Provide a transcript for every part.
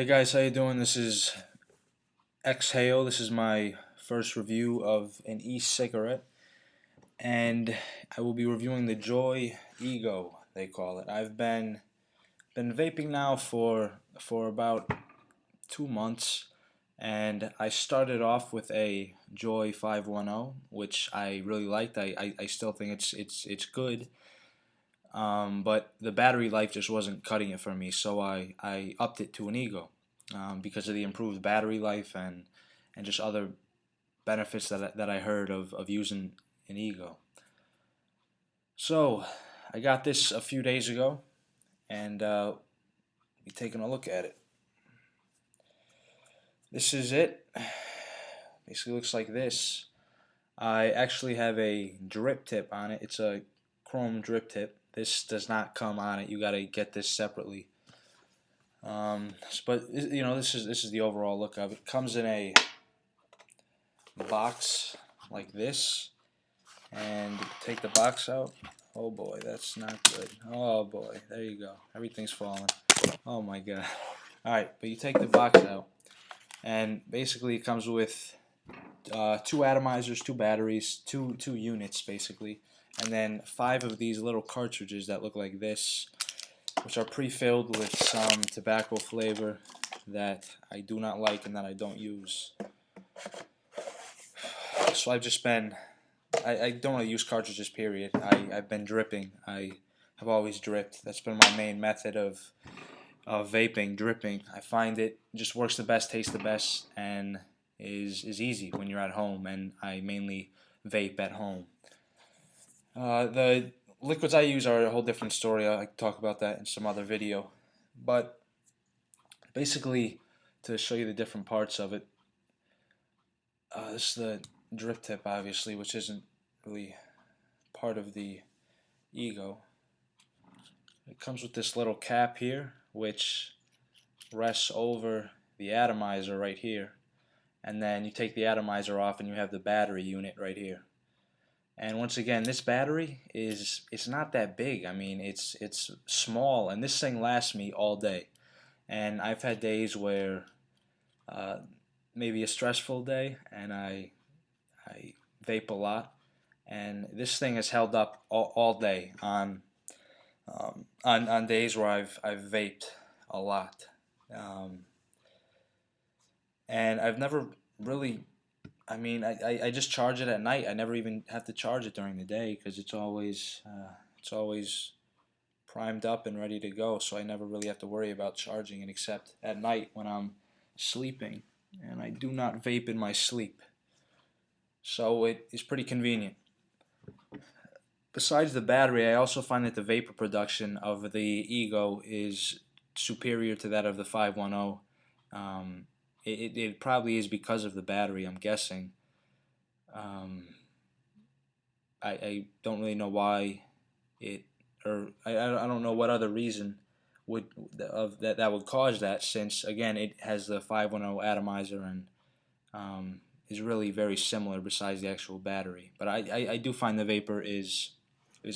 Hey guys, how you doing? This is Exhale. This is my first review of an e-cigarette, and I will be reviewing the Joy Ego, they call it. I've been vaping now for about 2 months, and I started off with a Joy 510, which I really liked. I still think it's good. But the battery life just wasn't cutting it for me, so I upped it to an Ego because of the improved battery life and just other benefits that I heard of using an Ego. So I got this a few days ago, and be taking a look at it. This is it. Basically looks like this. I actually have a drip tip on it. It's a chrome drip tip. This does not come on it. You got to get this separately. But you know, this is the overall look of it. It comes in a box like this, and take the box out. Oh boy, that's not good. Oh boy, there you go. Everything's falling. Oh my god. All right, but you take the box out, and basically it comes with two atomizers, two batteries, two units basically, and then 5 of these little cartridges that look like this, which are pre-filled with some tobacco flavor that I do not like and that I don't use. So I've just been, I don't really use cartridges, period. I've been dripping. I have always dripped. That's been my main method of vaping, dripping. I find it just works the best, tastes the best, and is easy when you're at home, and I mainly vape at home. The liquids I use are a whole different story. I can talk about that in some other video. But basically, to show you the different parts of it, this is the drip tip, obviously, which isn't really part of the Ego. It comes with this little cap here, which rests over the atomizer right here. And then you take the atomizer off and you have the battery unit right here. And once again, this battery it's not that big. I mean, it's small, and this thing lasts me all day. And I've had days where maybe a stressful day, and I vape a lot, and this thing has held up all day on days where I've vaped a lot, and I've never really. I mean, I just charge it at night. I never even have to charge it during the day because it's always primed up and ready to go. So I never really have to worry about charging it except at night when I'm sleeping, and I do not vape in my sleep. So it is pretty convenient. Besides the battery, I also find that the vapor production of the Ego is superior to that of the 510. It probably is because of the battery, I'm guessing. Um, I don't really know why it, or I don't know what other reason would that would cause that, since again it has the 510 atomizer and is really very similar besides the actual battery. But I do find the vapor is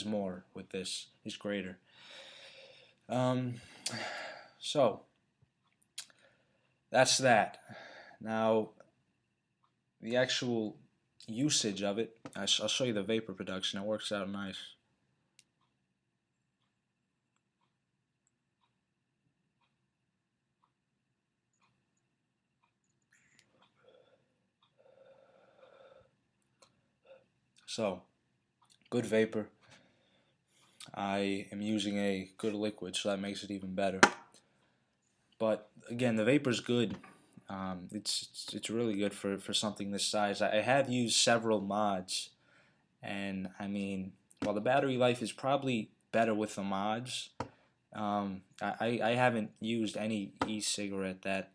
more with this, is greater. Um, so that's that. Now the actual usage of it, I'll show you the vapor production. It works out nice. So, good vapor. I am using a good liquid, so that makes it even better. But again, the vapor's good. It's really good for something this size. I have used several mods, and I mean, while the battery life is probably better with the mods, I haven't used any e-cigarette that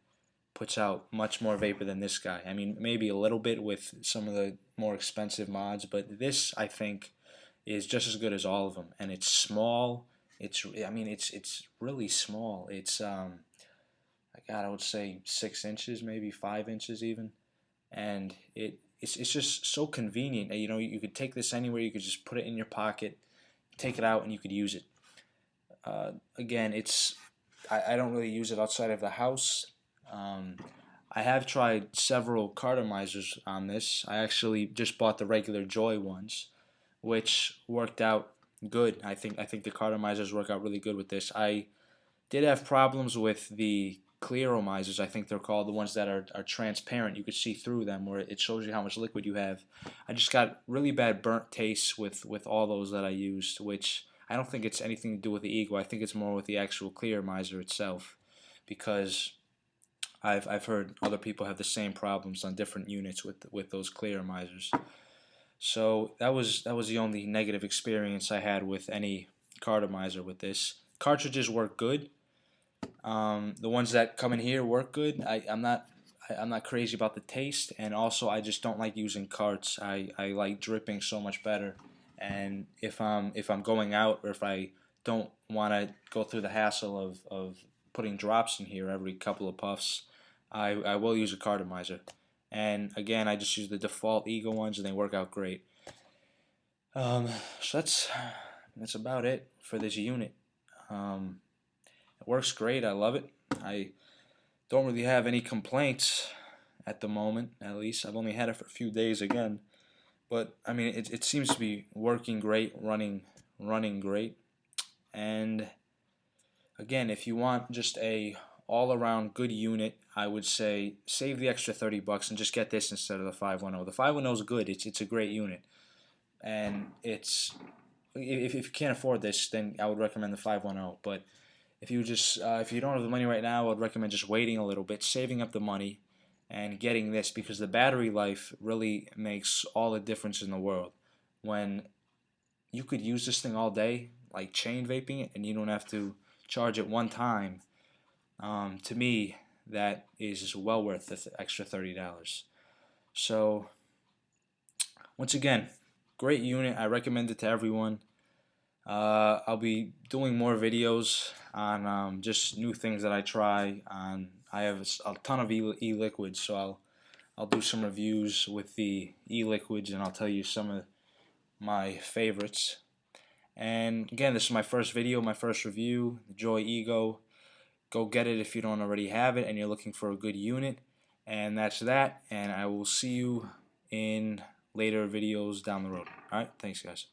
puts out much more vapor than this guy. I mean, maybe a little bit with some of the more expensive mods, but this, I think, is just as good as all of them. And it's small. I mean, it's really small. It's God, I would say 6 inches, maybe 5 inches even, and it's just so convenient. You know, you could take this anywhere. You could just put it in your pocket, take it out, and you could use it. Again, I don't really use it outside of the house. I have tried several cartomizers on this. I actually just bought the regular Joye ones, which worked out good. I think the cartomizers work out really good with this. I did have problems with the clearomizers, I think they're called, the ones that are transparent. You could see through them where it shows you how much liquid you have. I just got really bad burnt tastes with all those that I used, which I don't think it's anything to do with the ego. I think it's more with the actual clearomizer itself, because I've heard other people have the same problems on different units with those clearomizers. So that was the only negative experience I had with any cartomizer with this. Cartridges work good. The ones that come in here work good. I'm not crazy about the taste, and also I just don't like using carts. I like dripping so much better. And if I'm going out, or if I don't want to go through the hassle of putting drops in here every couple of puffs, I will use a cartomizer. And again, I just use the default Ego ones, and they work out great. So that's about it for this unit. It works great. I love it. I don't really have any complaints at the moment, at least. I've only had it for a few days again. But I mean, it seems to be working great, running great. And again, if you want just a all-around good unit, I would say save the extra $30 and just get this instead of the 510. The 510 is good. It's a great unit, and if you can't afford this, then I would recommend the 510. But if you don't have the money right now, I'd recommend just waiting a little bit, saving up the money, and getting this, because the battery life really makes all the difference in the world. When you could use this thing all day, like chain vaping it, and you don't have to charge it one time. To me, that is well worth the extra $30. So once again, great unit. I recommend it to everyone. I'll be doing more videos on just new things that I try. I have a ton of e-liquids, so I'll do some reviews with the e-liquids, and I'll tell you some of my favorites. And again, this is my first video, my first review, the Joye Ego. Go get it if you don't already have it and you're looking for a good unit. And that's that, and I will see you in later videos down the road. Alright, thanks guys.